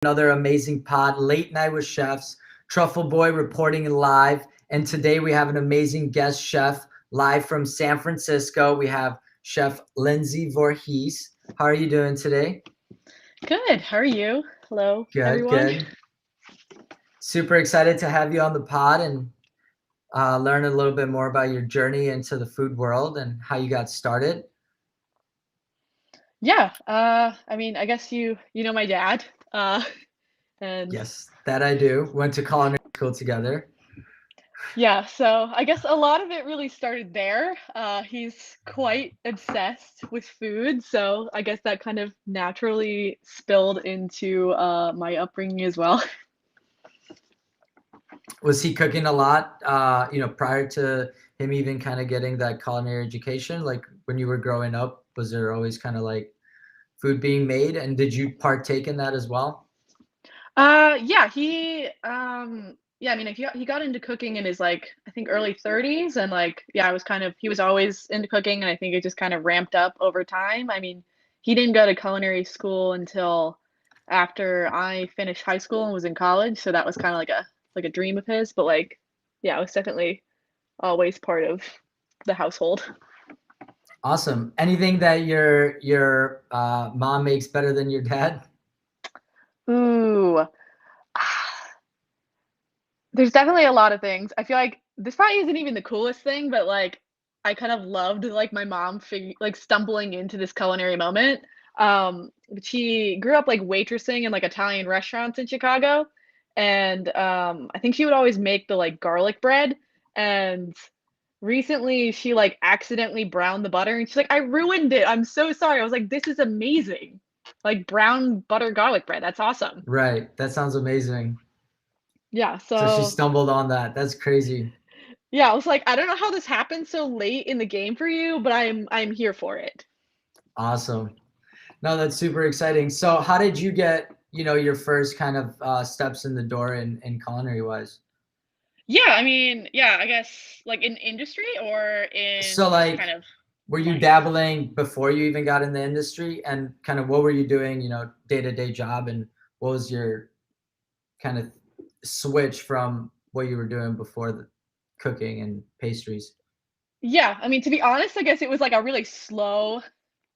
Another amazing pod, Late Night with Chefs, Truffle Boy reporting live. And today we have an amazing guest chef live from San Francisco. We have Chef Lindsey Vorhees. How are you doing today? Good. How are you? Hello, Good, everyone. good. Super excited to have you on the pod and learn a little bit more about your journey into the food world and how you got started. Yeah. I guess you know my dad. Uh, and Yes, that I do. Went to culinary school together. yeah, so I guess a lot of it really started there. He's quite obsessed with food, so I guess that kind of naturally spilled into my upbringing as well. Was he cooking a lot, prior to him even kind of getting that culinary education? Like when you were growing up, was there always kind of like food being made? And did you partake in that as well? Yeah, yeah, I mean, he got into cooking in his like I think early 30s, and like yeah, I was kind of he was always into cooking, and I think it just kind of ramped up over time. I mean, he didn't go to culinary school until after I finished high school and was in college, so that was kind of like a dream of his, but like yeah, it was definitely always part of the household. Awesome. Anything that your mom makes better than your dad? Ooh. There's definitely a lot of things. I feel like this probably isn't even the coolest thing, but, like, I kind of loved, like, my mom stumbling into this culinary moment. She grew up, like, waitressing in, like, Italian restaurants in Chicago, and, I think she would always make the, like, garlic bread, and recently she, like, accidentally browned the butter, and she's like, "I ruined it. I'm so sorry." I was like, "This is amazing." Like, brown butter garlic bread, that's awesome. Right. That sounds amazing. Yeah, So she so stumbled on that. That's crazy. yeah, I was like, "I don't know how this happened so late in the game for you, but I'm here for it." Awesome. No, that's super exciting. So how did you get, your first kind of steps in the door in culinary wise? Yeah, I mean, yeah, I guess, like, in industry or So in just kind like of were you life? dabbling before you even got in the industry, and kind of what were you doing, day-to-day job, and what was your kind of switch from what you were doing before the cooking and pastries? Yeah, I mean, to be honest, I guess it was, like, a really slow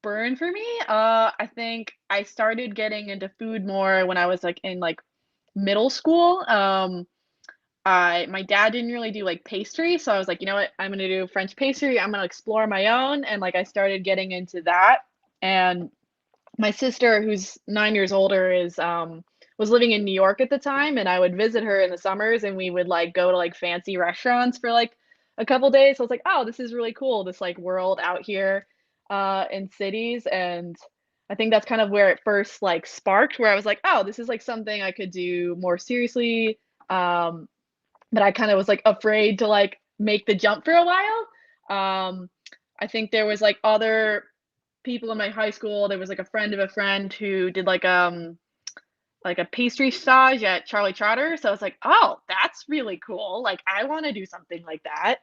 burn for me. I think I started getting into food more when I was, like, in, like, middle school. I my dad didn't really do, like, pastry, so I was like, "You know what? I'm gonna do French pastry. I'm gonna explore my own," and, like, I started getting into that, and my sister, who's 9 years older, was living in New York at the time, and I would visit her in the summers, and we would, like, go to, like, fancy restaurants for, like, a couple days. So I was like, "Oh, this is really cool, this, like, world out here, in cities," and I think that's kind of where it first, like, sparked, where I was like, "Oh, this is, like, something I could do more seriously," um, but I kinda was, like, afraid to, like, make the jump for a while. I think there was, like, other people in my high school. There was, like, a friend of a friend who did, like, a pastry stage at Charlie Trotter, so I was like, "Oh, that's really cool, like, I wanna do something like that."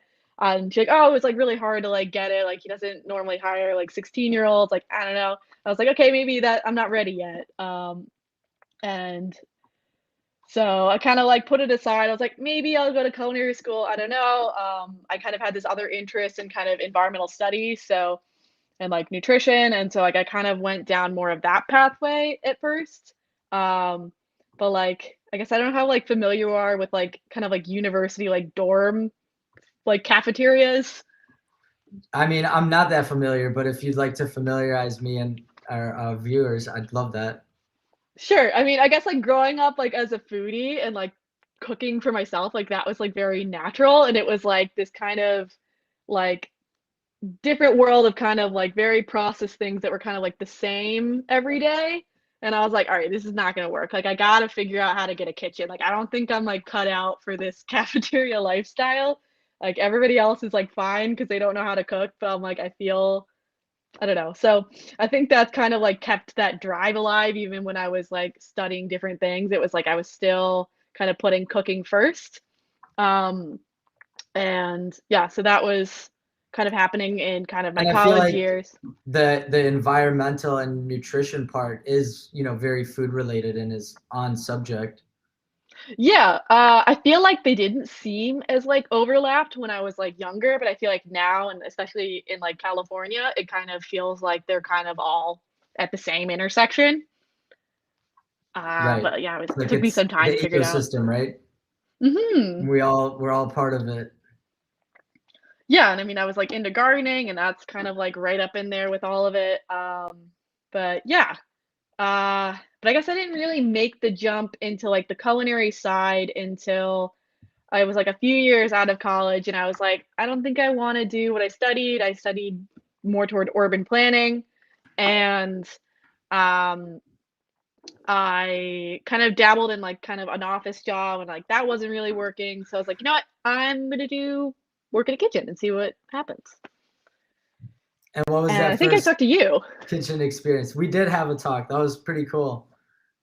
She's like, "Oh, it's, like, really hard to, like, get it, like, he doesn't normally hire, like, 16-year-olds," like, I don't know. I was like, "Okay, maybe that I'm not ready yet." And so I kinda, like, put it aside. I was like, "Maybe I'll go to culinary school." I don't know. I kind of had this other interest in kind of environmental studies, so and like nutrition, and so like I kind of went down more of that pathway at first. Um, but like I guess I don't know how like familiar you are with like kind of like university like dorm like cafeterias. I mean, I'm not that familiar, but if you'd like to familiarize me and our viewers, I'd love that. Sure. I mean, I guess like growing up like as a foodie and like cooking for myself, like that was like very natural, and it was like this kind of like different world of kind of like very processed things that were kind of like the same every day. And I was like, all right, this is not going to work. Like, I got to figure out how to get a kitchen. Like, I don't think I'm like cut out for this cafeteria lifestyle. Like, everybody else is like fine because they don't know how to cook. But I'm like, I don't know. So I think that's kind of like kept that drive alive even when I was like studying different things. It was like I was still kind of putting cooking first. Um, and yeah, so that was kind of happening in kind of my And I feel college like years. the environmental and nutrition part is, you know, very food related and is on subject. Yeah, I feel like they didn't seem as, like, overlapped when I was, like, younger, but I feel like now, and especially in, like, California, it kind of feels like they're kind of all at the same intersection. Right. But yeah, it It's like took me it's some time the to figure it out. ecosystem, right? Mhm. We're all part of it. Yeah, and I mean, I was, like, into gardening, and that's kind of, like, right up in there with all of it, but yeah, but I guess I didn't really make the jump into, like, the culinary side until I was, like, a few years out of college, and I was like, "I don't think I wanna do what I studied." I studied more toward urban planning, and, um, I kind of dabbled in, like, kind of an office job, and, like, that wasn't really working, so I was like, "You know what? I'm gonna do work in a kitchen and see what happens." And what was And I that think I first talked to you. kitchen experience? We did have a talk. That was pretty cool.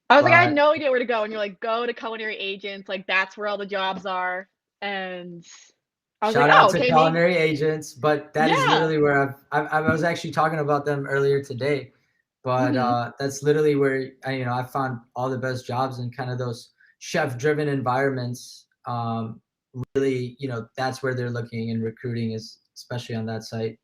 I was like, "I had But no idea where to go," and you're like, "Go to culinary agents, like, that's where all the jobs are," and I was like, shout out "Oh, to okay, maybe." culinary agents, but that is Yeah. literally where I was actually talking about them earlier today. But Mhm. that's literally where you know I found all the best jobs in kind of those chef-driven environments. Really, you know, that's where they're looking and recruiting is especially on that site.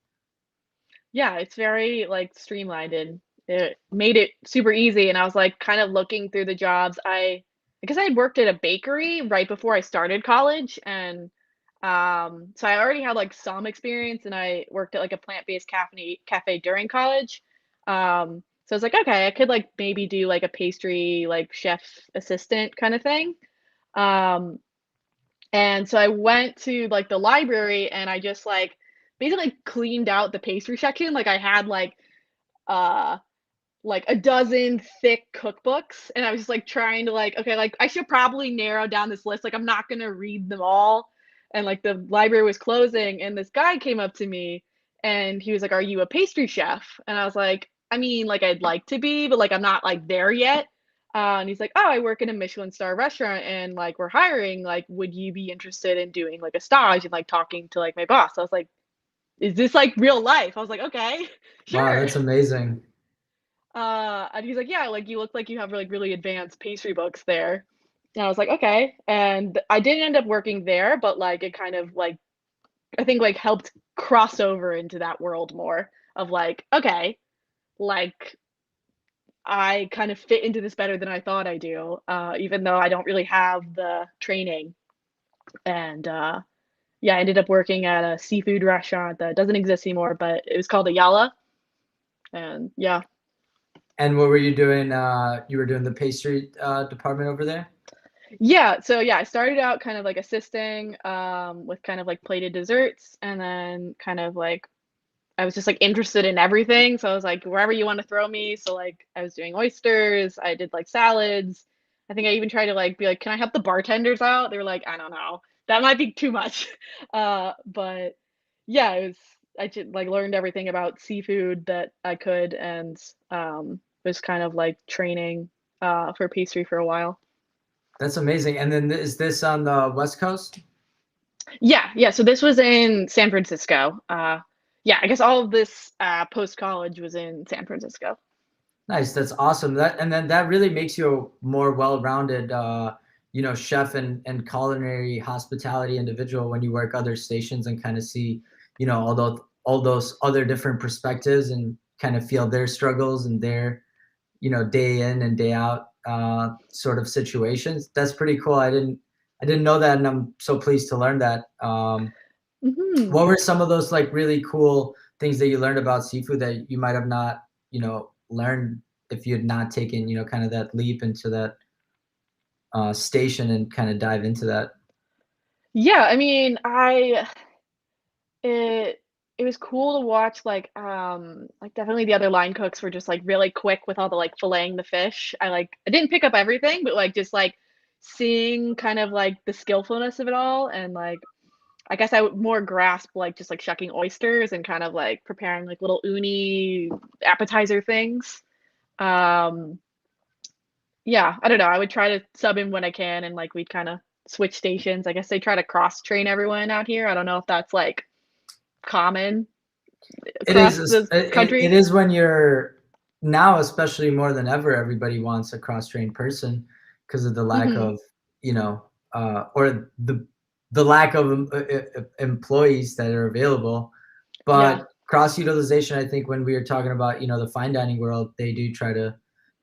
Yeah, it's very, like, streamlined, and it made it super easy, and I was, like, kind of looking through the jobs. I guess I had worked at a bakery right before I started college, and, so I already had, like, some experience, and I worked at, like, a plant-based cafe during college. So I was like, "Okay, I could, like, maybe do, like, a pastry, like, chef assistant kinda thing." Um, and so I went to, like, the library, and I just, like, basically cleaned out the pastry section. Like, I had, uh, like, a dozen thick cookbooks, and I was just, like, trying to, like, "Okay, like, I should probably narrow down this list, like, I'm not gonna read them all." And, like, the library was closing, and this guy came up to me, and he was like, "Are you a pastry chef?" And I was like, "I mean, like, I'd like to be, but, like, I'm not, like, there yet." And he's like, "Oh, I work in a Michelin star restaurant, and, like, we're hiring, like, would you be interested in doing, like, a stage and, like, talking to, like, my boss?" I was like, "Is this, like, real life?" I was like, "Okay, Wow, sure." that's amazing. And he's like, "Yeah, like, you look like you have, like, really advanced pastry books there." And I was like, "Okay." And I didn't end up working there, but, like, it kind of, like, I think, like, helped cross over into that world more of, like, okay, like, I kind of fit into this better than I thought I do, even though I don't really have the training. And, yeah, I ended up working at a seafood restaurant that doesn't exist anymore, but it was called Ayala, and yeah. And what were you doing? You were doing the pastry department over there? Yeah, so yeah, I started out kind of like assisting, with kind of like plated desserts, and then kind of like I was just like interested in everything. So I was like, wherever you want to throw me. So like I was doing oysters, I did like salads. I think I even tried to like be like, can I help the bartenders out? They were like, I don't know. That might be too much. But yeah, it was I just like learned everything about seafood that I could, and was kind of like training for pastry for a while. That's amazing. And then is this on the West Coast? Yeah, yeah, so this was in San Francisco. Yeah, I guess all of this, post-college was in San Francisco. Nice, that's awesome. That and then that really makes you a more well-rounded, you know, chef and culinary hospitality individual when you work other stations and kind of see, you know, all those other different perspectives and kind of feel their struggles and their, you know, day in and day out sort of situations. That's pretty cool. I didn't know that, and I'm so pleased to learn that. Mhm. What were some of those like really cool things that you learned about seafood that you might have not, you know, learned if you had not taken, you know, kind of that leap into that station and kind of dive into that? Yeah, I mean, I it it was cool to watch, like, definitely the other line cooks were just, like, really quick with all the, like, filleting the fish. I didn't pick up everything, but, like, just, like, seeing kind of, like, the skillfulness of it all, and, like, I guess I would more grasp, like, just, like, shucking oysters and kind of, like, preparing, like, little uni appetizer things. Um, yeah, I don't know, I would try to sub in when I can, and, like, we'd kinda switch stations. I guess they try to cross train everyone out here. I don't know if that's, like, common It is, across the it country. is when you're now, especially more than ever, everybody wants a cross-trained person because of the lack Mhm. of, you know, or the lack of employees that are available. Yeah. But cross utilization, I think when we are talking about, you know, the fine dining world, they do try to,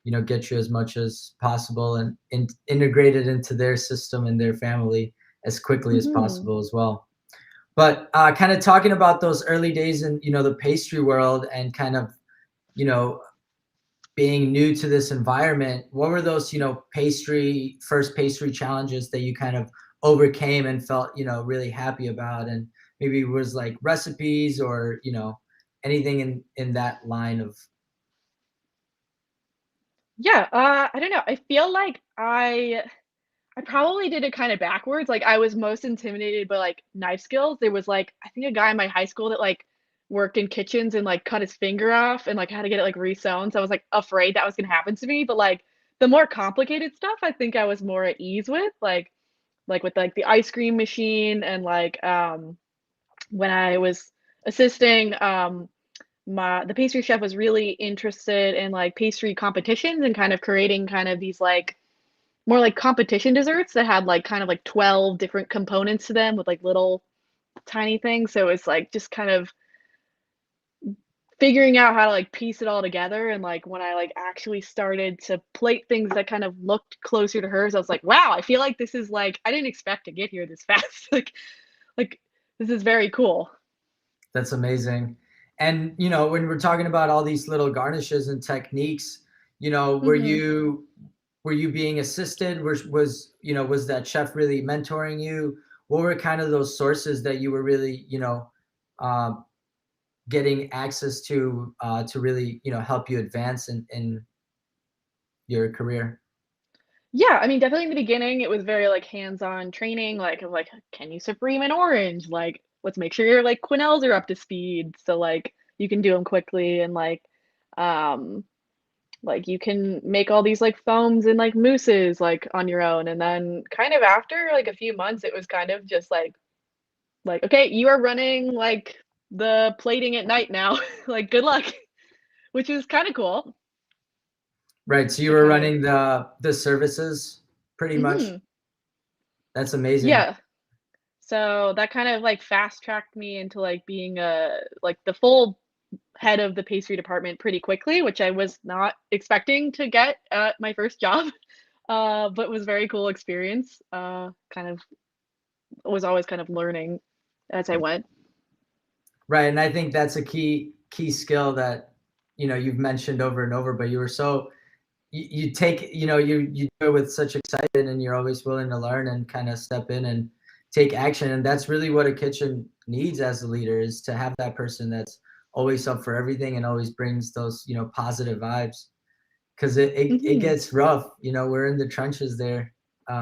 you know, get you as much as possible and integrate it into their system and their family as quickly as Mhm. possible as well. But kind of talking about those early days in, you know, the pastry world and kind of, you know, being new to this environment, what were those, you know, first pastry challenges that you kind of overcame and felt, you know, really happy about? And maybe it was like recipes or, you know, anything in that line of. Yeah, I don't know. I feel like I probably did it kinda backwards, like, I was most intimidated by, like, knife skills. There was, like, I think a guy in my high school that, like, worked in kitchens and, like, cut his finger off and, like, had to get it, like, re-sewn, so I was, like, afraid that was gonna happen to me, but, like, the more complicated stuff, I think I was more at ease with, like, with, like, the ice cream machine and, like, when I was assisting, my the pastry chef was really interested in, like, pastry competitions and kind of creating kind of these, like, more like competition desserts that had, like, kind of like 12 different components to them with, like, little tiny things, so it's, like, just kind of figuring out how to, like, piece it all together, and, like, when I, like, actually started to plate things that kind of looked closer to hers, I was like, "Wow, I feel like this is, like I didn't expect to get here this fast." Like, this is very cool. That's amazing. And, you know, when we're talking about all these little garnishes and techniques, you know, Mhm. were you being assisted? Was, you know, was that chef really mentoring you? What were kind of those sources that you were really, you know, um, getting access to really, you know, help you advance in your career? Yeah, I mean, definitely in the beginning, it was very, like, hands-on training, like, of, like, "Can you supreme an orange?" Like, "Let's make sure your, like, quenelles are up to speed so, like, you can do them quickly," and, um, you can make all these, like, foams and, like, mousses, like, on your own, and then kind of after, like, a few months, it was kind of just like, "Okay, you are running, like, the plating at night now, like, good luck," which is kinda cool Right. So you to were kind of running the services pretty much. Mhm. That's amazing. Yeah. So that kind of like fast tracked me into like being like the full head of the pastry department pretty quickly, which I was not expecting to get at my first job. But was very cool experience. Kind of was always kind of learning as I went. Right, and I think that's a key skill that, you know, you've mentioned over and over, but you were so you take, you know, you do it with such excitement and you're always willing to learn and kind of step in and take action. And that's really what a kitchen needs as a leader, is to have that person that's always up for everything and always brings those, you know, positive vibes. Because it Hmm. gets rough, you know, we're in the trenches there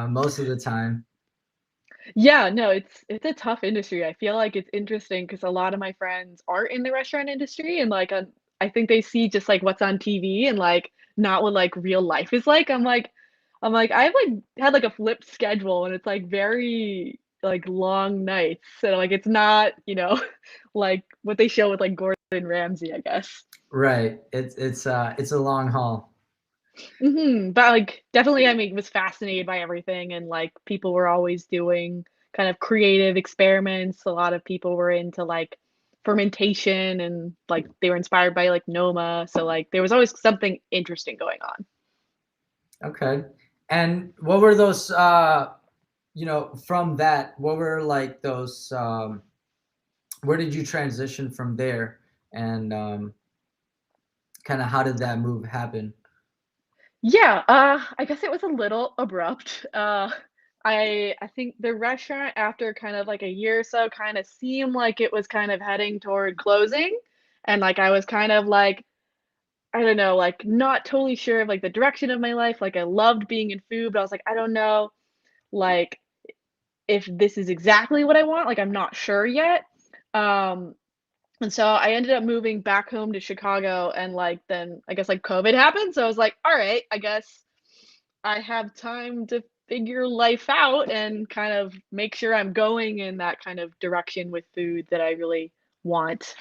most of the time. Yeah, no, it's a tough industry. I feel like it's interesting because a lot of my friends are in the restaurant industry and like I think they see just like what's on TV and like not what like real life is like. I'm like I've like had like a flipped schedule and it's like very like long nights. So like it's not, like what they show with like Gordon Ramsay, I guess. Right, it's a long haul. But, like, definitely, I mean, was fascinated by everything, and, like, people were always doing kind of creative experiments. A lot of people were into, like, fermentation and, like, they were inspired by, like, Noma, so, like, there was always something interesting going on. Okay. And what were those, you know, from that, what were like those, where did you transition from there? And kind of how did that move happen? Yeah, I guess it was a little abrupt. I think the restaurant after kind of, like, a year or so kinda seemed like it was kind of heading toward closing, and, like, I was kind of, like, I don't know, like, not totally sure of, like, the direction of my life, like, I loved being in food, but I was like, "I don't know, like, if this is exactly what I want," like, I'm not sure yet, um, and so I ended up moving back home to Chicago, and, like, then I guess, like, COVID happened, so I was like, "Alright, I guess I have time to figure life out and kind of make sure I'm going in that kind of direction with food that I really want.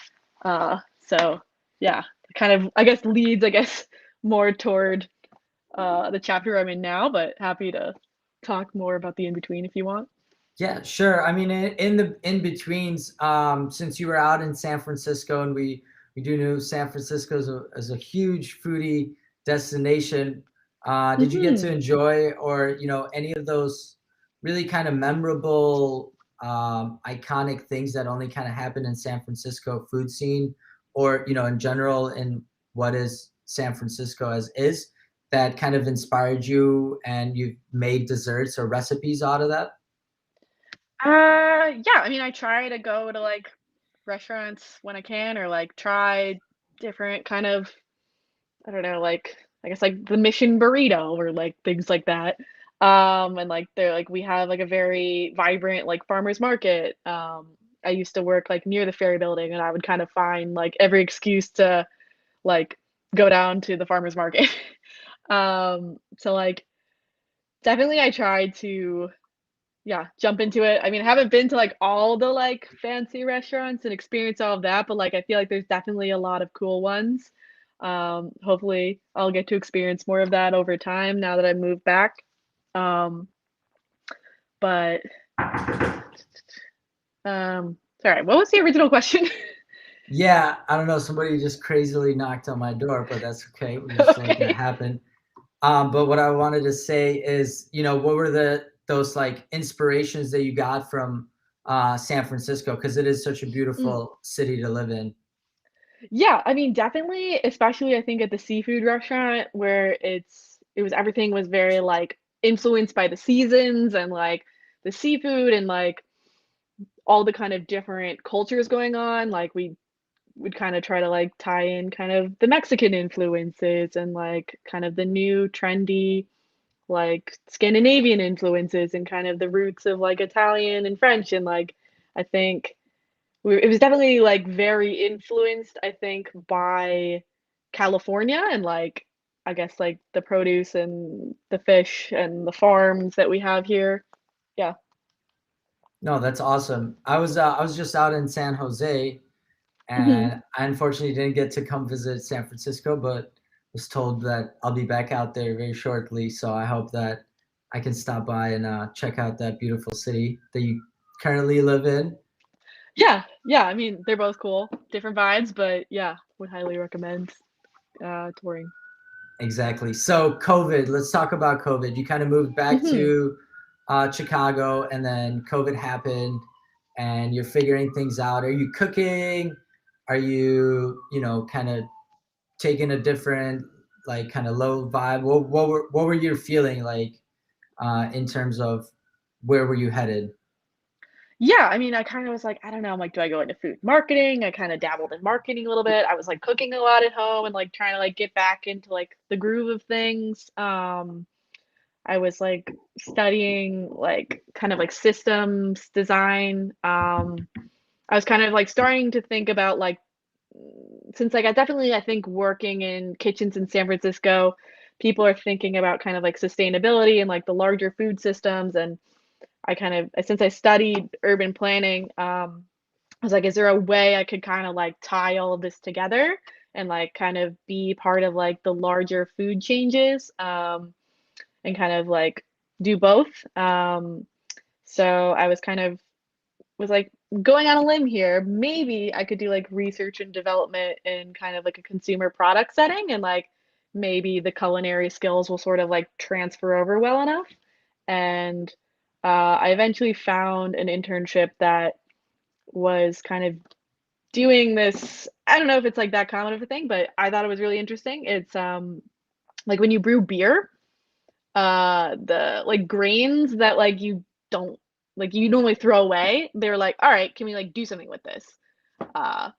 So yeah, kind of I guess leads more toward the chapter I'm in now, but happy to talk more about the in between if you want. Yeah, sure. I mean, in the in betweens, since you were out in San Francisco, and we do know San Francisco is a huge foodie destination. Did you get to Hmm. enjoy, or any of those really kind of memorable, iconic things that only kind of happen in San Francisco food scene, or in general in what is San Francisco as is, that kind of inspired you, and you've made desserts or recipes out of that? Yeah, I mean, I try to go to like restaurants when I can, or like try different kind of, I don't know, like I guess like the Mission Burrito or like things like that. And like they're like we have like a very vibrant like farmers market. I used to work like near the ferry building, and I would kind of find like every excuse to like go down to the farmers market. So like definitely I tried to, yeah, jump into it. I mean, I haven't been to, like, all the, like, fancy restaurants and experience all of that, but, like, I feel like there's definitely a lot of cool ones. Hopefully, I'll get to experience more of that over time now that I moved back. Um, but, sorry, what was the original question? Yeah, I don't know. Somebody just crazily knocked on my door, but that's okay. We're just letting that Okay. happen. But what I wanted to say is, what were those like inspirations that you got from San Francisco? Because it is such a Mm. beautiful city to live in. Yeah, I mean, definitely, especially I think at the seafood restaurant where it was everything was very, like, influenced by the seasons and, like, the seafood and, like, all the kind of different cultures going on, like, we would kinda try to, like, tie in kind of the Mexican influences and, like, kind of the new trendy, like, Scandinavian influences and kind of the roots of, like, Italian and French, and, like, I think it was definitely, like, very influenced, I think, by California and, like, I guess, like, the produce and the fish and the farms that we have here. Yeah. No, that's awesome. I was just out in San Jose, Mhm. and I unfortunately didn't get to come visit San Francisco, but was told that I'll be back out there very shortly. So I hope that I can stop by and check out that beautiful city that you currently live in. Yeah, yeah, I mean, they're both cool, different vibes, but yeah, would highly recommend, touring. Exactly. So COVID, let's talk about COVID. You kind of moved back Mhm. to Chicago, and then COVID happened, and you're figuring things out. Are you cooking? Are you, kind of taking a different, like, kind of low vibe? What were you feeling like in terms of where were you headed? Yeah, I mean, I kinda was like, I don't know, I'm like, do I go into food marketing? I kinda dabbled in marketing a little bit. I was, like, cooking a lot at home and, like, trying to, like, get back into, like, the groove of things. I was, like, studying, like, kind of, like, systems design. I was kind of, like, starting to think about, like, since, like, I definitely, I think working in kitchens in San Francisco, people are thinking about kind of, like, sustainability and, like, the larger food systems, and I kind of since I studied urban planning, I was like, "Is there a way I could kinda, like, tie all of this together and, like, kind of be part of, like, the larger food changes, and kind of, like, do both?" So I was kind of was like, going on a limb here, maybe I could do, like, research and development in kind of like a consumer product setting, and, like, maybe the culinary skills will sort of, like, transfer over well enough, and, I eventually found an internship that was kind of doing this. I don't know if it's, like, that common of a thing, but I thought it was really interesting. It's, like, when you brew beer, the, like, grains that, like, you don't like, you normally throw away, they were like, "Alright, can we, like, do something with this?" Uh,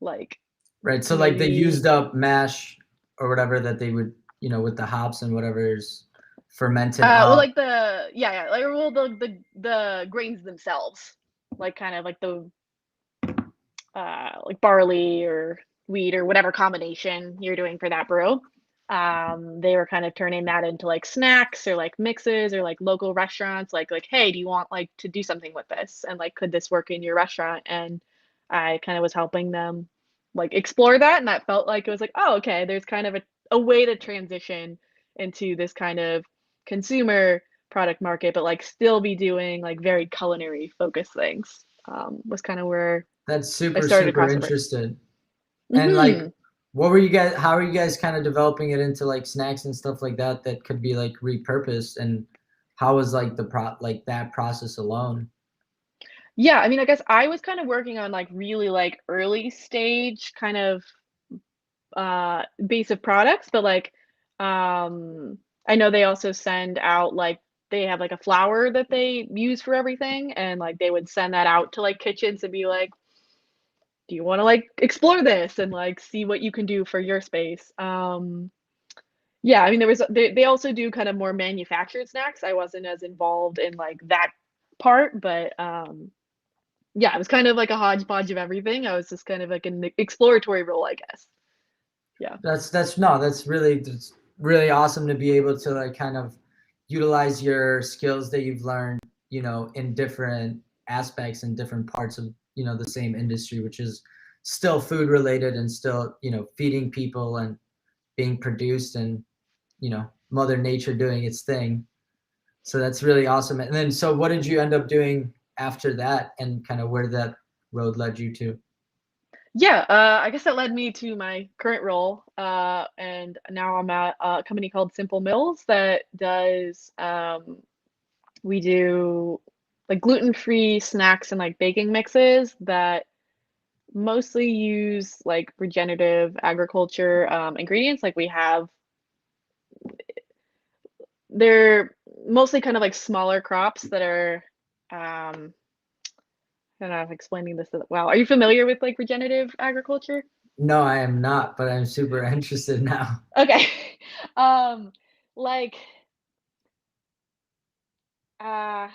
like, Right. So like the maybe used up mash or whatever that they would, with the hops and whatever is fermented well, out. like, the yeah, yeah, like, well, the grains themselves, like, kind of like the, like, barley or wheat or whatever combination you're doing for that brew. They were kind of turning that into, like, snacks or, like, mixes or, like, local restaurants, like, "Hey, do you want, like, to do something with this? And, like, could this work in your restaurant?" And I kind of was helping them like explore that, and that felt like it was like, oh, okay, there's kind of a way to transition into this kind of consumer product market, but like still be doing like very culinary focused things. Was kind of where That's I super, started super across the board. interested. And like, Hmm. what were you guys, how are you guys kind of developing it into like snacks and stuff like that that could be like repurposed? And how was like like that process alone? Yeah, I mean, I guess I was kind of working on like really like early stage kind of base of products, but like I know they also send out like they have like a flour that they use for everything, and like they would send that out to like kitchens and be like, do you want to like explore this and like see what you can do for your space? Yeah, I mean they also do kind of more manufactured snacks. I wasn't as involved in like that part, but yeah, it was kind of like a hodgepodge of everything. I was just kind of like an exploratory role, I guess. Yeah. That's really awesome to be able to like kind of utilize your skills that you've learned, in different aspects and different parts of, the same industry, which is still food related and still, feeding people and being produced and, Mother Nature doing its thing. So that's really awesome. And then, so what did you end up doing after that and kind of where that road led you to? Yeah, I guess that led me to my current role, and now I'm at a company called Simple Mills that does we do like gluten-free snacks and like baking mixes that mostly use like regenerative agriculture ingredients. Like we have, they're mostly kind of like smaller crops that are I don't know if explaining this well. Are you familiar with like regenerative agriculture? No, I am not, but I'm super interested now. Okay. Um, like, uh,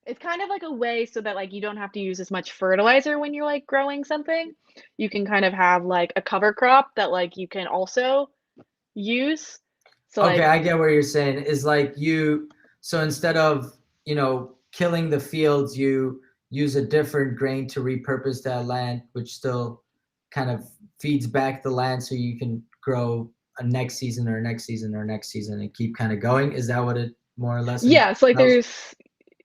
it's kind of like a way so that like you don't have to use as much fertilizer when you're like growing something. You can kind of have like a cover crop that like you can also use. So Okay, like, I get what you're saying. Is like so instead of, killing the fields, you use a different grain to repurpose that land, which still kind of feeds back the land so you can grow a next season or next season or next season and keep kind of going. Is that what it more or less yeah, so like entails?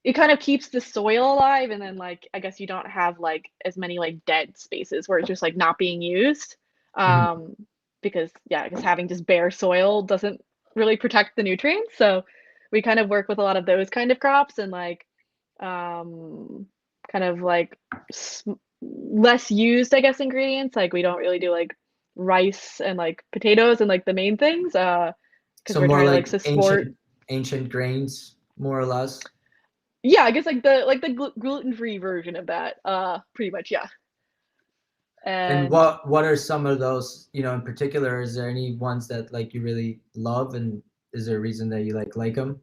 it kind of keeps the soil alive, and then like I guess you don't have like as many like dead spaces where it's just like not being used. Mhm. Um, because yeah, I guess having just bare soil doesn't really protect the nutrients. So we kind of work with a lot of those kind of crops and like um kind of like less used, I guess, ingredients. Like we don't really do like rice and like potatoes and like the main things because So we're more trying to like like support. ancient grains, more or less. Yeah, I guess like the gluten-free version of that, pretty much, yeah. And And what are some of those, in particular? Is there any ones that like you really love, and is there a reason that you like them?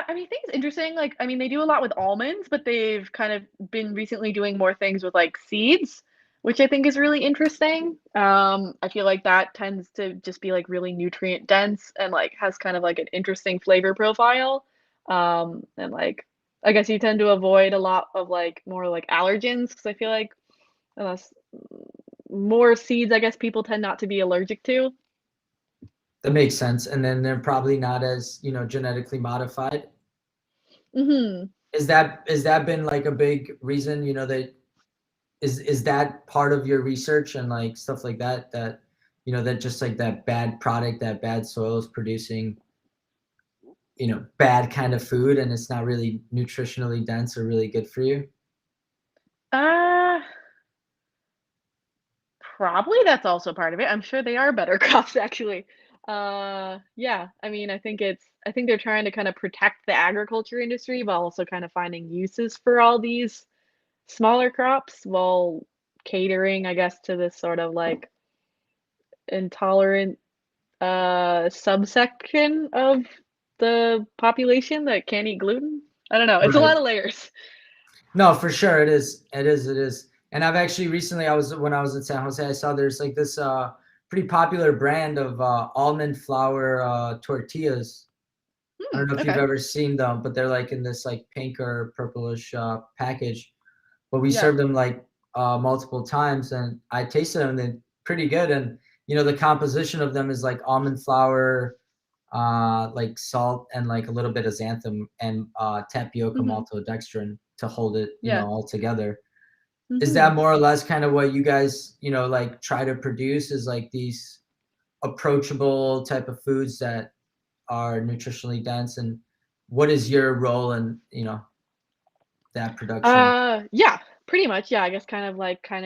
I mean, I think it's interesting. Like, I mean, they do a lot with almonds, but they've kind of been recently doing more things with like seeds, which I think is really interesting. I feel like that tends to just be like really nutrient dense and like has kind of like an interesting flavor profile. And like I guess you tend to avoid a lot of like more like allergens because I feel like unless more seeds, I guess people tend not to be allergic to. That makes sense. And then they're probably not as, genetically modified. Hmm. Is that been like a big reason, that is that part of your research and like stuff like that, that just like that bad product, that bad soil is producing, bad kind of food and it's not really nutritionally dense or really good for you? Uh, Probably that's also part of it. I'm sure they are better crops actually. Yeah, I mean, I think they're trying to kind of protect the agriculture industry while also kind of finding uses for all these smaller crops while catering, I guess, to this sort of like intolerant subsection of the population that can't eat gluten. I don't know. It's a Right. lot of layers. No, for sure it is. It is. And I've actually recently when I was in San Jose, I saw there's like this pretty popular brand of almond flour tortillas. I Hmm, don't know if you've okay. ever seen them, but they're like in this like pink or purplish package. but we Yeah. served them like multiple times, and I tasted them and they're pretty good. And you know, the composition of them is like almond flour, like salt, and like a little bit of xanthan and tapioca Mhm. maltodextrin to hold it, you know, Yeah. all together. Is that Mhm. more or less kind of what you guys, you know, like try to produce, is like these approachable type of foods that are nutritionally dense? And what is your role in, you know, that production? Yeah, pretty much. Yeah, I guess kind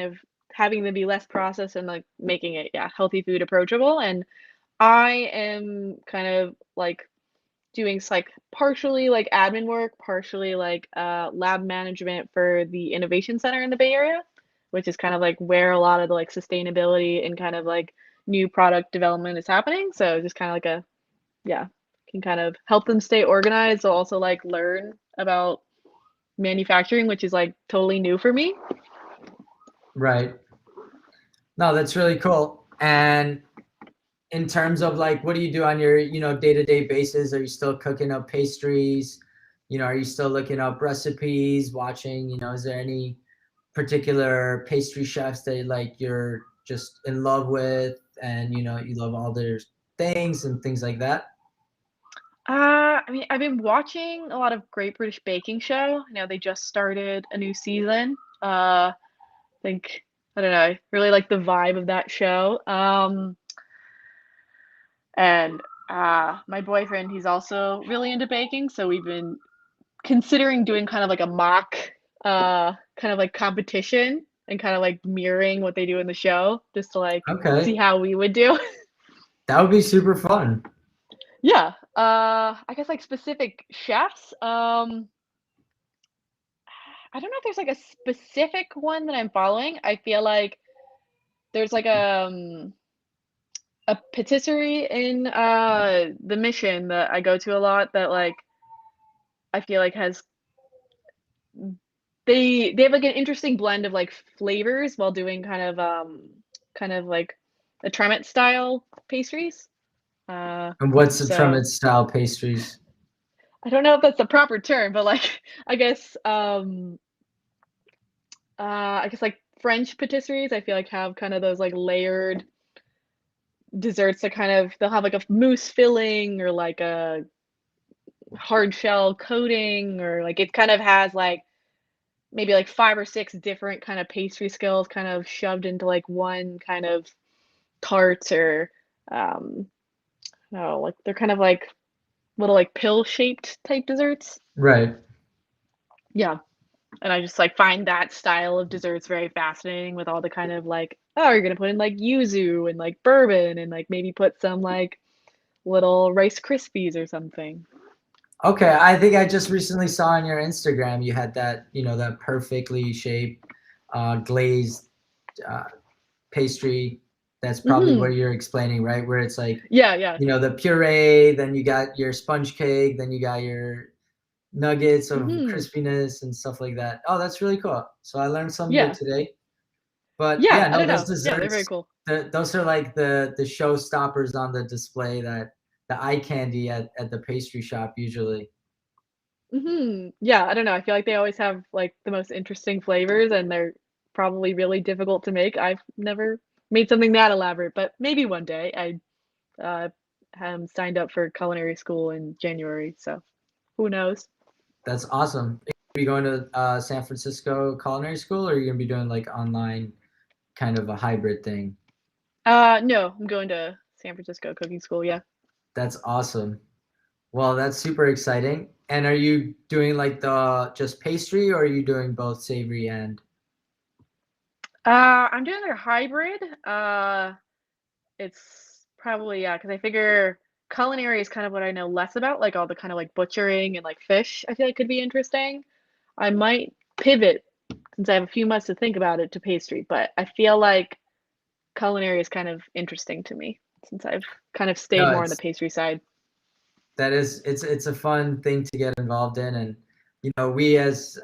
of having them be less processed and like making it, yeah, healthy food approachable. And I am kind of like doing like partially like admin work, partially like lab management for the innovation center in the Bay Area, which is kind of like where a lot of the like sustainability and kind of like new product development is happening. So just kind of like a, yeah, can kind of help them stay organized, but also like learn about manufacturing, which is like totally new for me. Right. No, that's really cool. And in terms of like, what do you do on your, you know, day-to-day basis? Are you still cooking up pastries? You know, are you still looking up recipes, watching, you know, is there any particular pastry chefs that like you're just in love with, and you know, you love all their things and things like that? I mean, I've been watching a lot of Great British Baking Show. I know they just started a new season. I think I don't know, I really like the vibe of that show. And my boyfriend, he's also really into baking, so we've been considering doing kind of like a mock, kind of like competition and kind of like mirroring what they do in the show, just to like see Okay, how we would do. that would be super fun. Yeah. I guess like specific chefs. I don't know if there's like a specific one that I'm following. I feel like there's like a patisserie in the Mission that I go to a lot that like I feel like has they have like an interesting blend of like flavors while doing kind of like a Tremette style pastries. Uh And what's the so Tremette style pastries? I don't know if that's the proper term, but like I guess I guess like French patisseries I feel like have kind of those like layered desserts that kind of they'll have like a mousse filling or like a hard shell coating, or like it kind of has like maybe like 5 or 6 different kind of pastry skills kind of shoved into like one kind of tart, or um no, like they're kind of like little like pill shaped type desserts. Right. Yeah. And I just like find that style of desserts very fascinating with all the kind of like, oh, you're gonna put in like yuzu and like bourbon and like maybe put some like little Rice Krispies or something. Okay, I think I just recently saw on your Instagram you had that, you know, that perfectly shaped glazed uh, pastry. That's probably Mhm. what you're explaining, right? Where it's like, Yeah, yeah. you know, the puree, then you got your sponge cake, then you got your nuggets of Mhm. crispiness and stuff like that. Oh, that's really cool. So I learned something new Yeah. today. But Yeah, yeah, I no, don't those know. Yeah, they're very desserts, cool. those are like the showstoppers on the display, that the eye candy at the pastry shop usually. Mhm. Yeah, I don't know, I feel like they always have, like, the most interesting flavors, and they're probably really difficult to make. I've never made something that elaborate, but maybe one day. Uh, am signed up for culinary school in January, so who knows? That's awesome. Are you going to San Francisco Culinary School, or are you gonna be doing like online kind of a hybrid thing? No, I'm going to San Francisco cooking school, yeah. That's awesome. Well, that's super exciting. And are you doing like the just pastry, or are you doing both savory and? I'm doing their hybrid. It's probably, yeah, because I figure culinary is kind of what I know less about, like all the kind of like butchering and like fish, I feel like could be interesting. I might pivot since I have a few months to think about it to pastry, but I feel like culinary is kind of interesting to me since I've kind of stayed No, more on the it's pastry side. that is it's a fun thing to get involved in. And you know, we as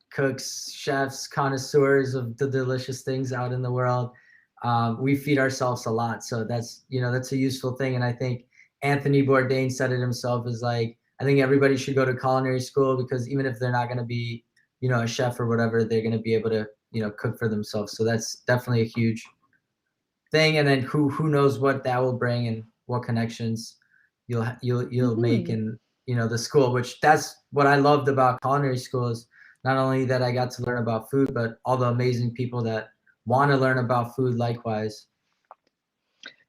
cooks, chefs, connoisseurs of the delicious things out in the world, we feed ourselves a lot, so that's, you know, that's a useful thing. And I think Anthony Bourdain said it himself, is like, I think everybody should go to culinary school, because even if they're not going to be you know, a chef or whatever, they're going to be able to, you know, cook for themselves. So that's definitely a huge thing. And then who knows what that will bring and what connections you'll make Mhm. in, you know, the school, which that's what I loved about culinary school is not only that I got to learn about food, but all the amazing people that want to learn about food likewise.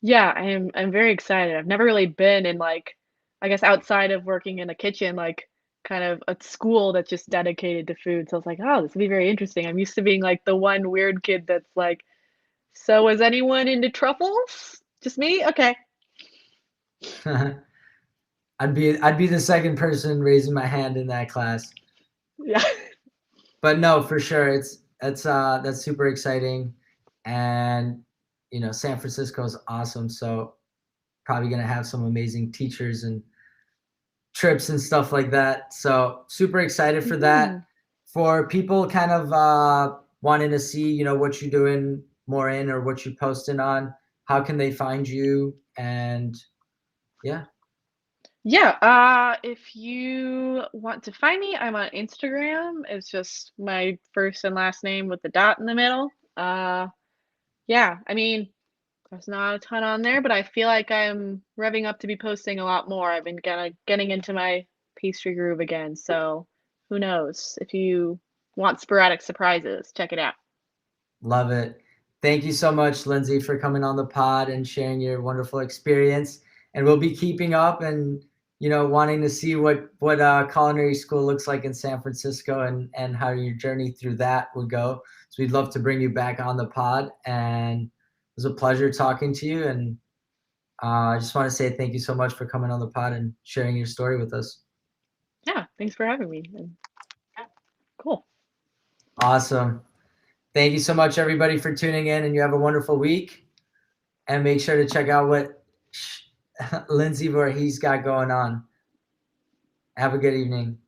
Yeah, I'm very excited. I've never really been in, like, I guess outside of working in a kitchen, like, kind of a school that's just dedicated to food, so I was like, "Oh, this will be very interesting." I'm used to being, like, the one weird kid that's like, "So is anyone into truffles? Just me? Okay." I'd be the second person raising my hand in that class. Yeah. But no, for sure, that's super exciting, and you know, San Francisco is awesome. So probably gonna have some amazing teachers and trips and stuff like that. So super excited for that. Mhm. For people kind of wanting to see, you know, what you're doing more in or what you're posting on, how can they find you? And yeah, Yeah, if you want to find me, I'm on Instagram. It's just my first and last name with the dot in the middle. Yeah, I mean, there's not a ton on there, but I feel like I'm revving up to be posting a lot more. I've been kinda getting into my pastry groove again, so who knows? If you want sporadic surprises, check it out. love it. Thank you so much, Lindsay, for coming on the pod and sharing your wonderful experience. And we'll be keeping up and, you know, wanting to see what culinary school looks like in San Francisco and how your journey through that would go. So we'd love to bring you back on the pod. And it was a pleasure talking to you. And I just want to say thank you so much for coming on the pod and sharing your story with us. Yeah, thanks for having me, and cool. Awesome. Thank you so much, everybody, for tuning in. And you have a wonderful week. And make sure to check out what Lindsey Vorhees got going on. Have a good evening.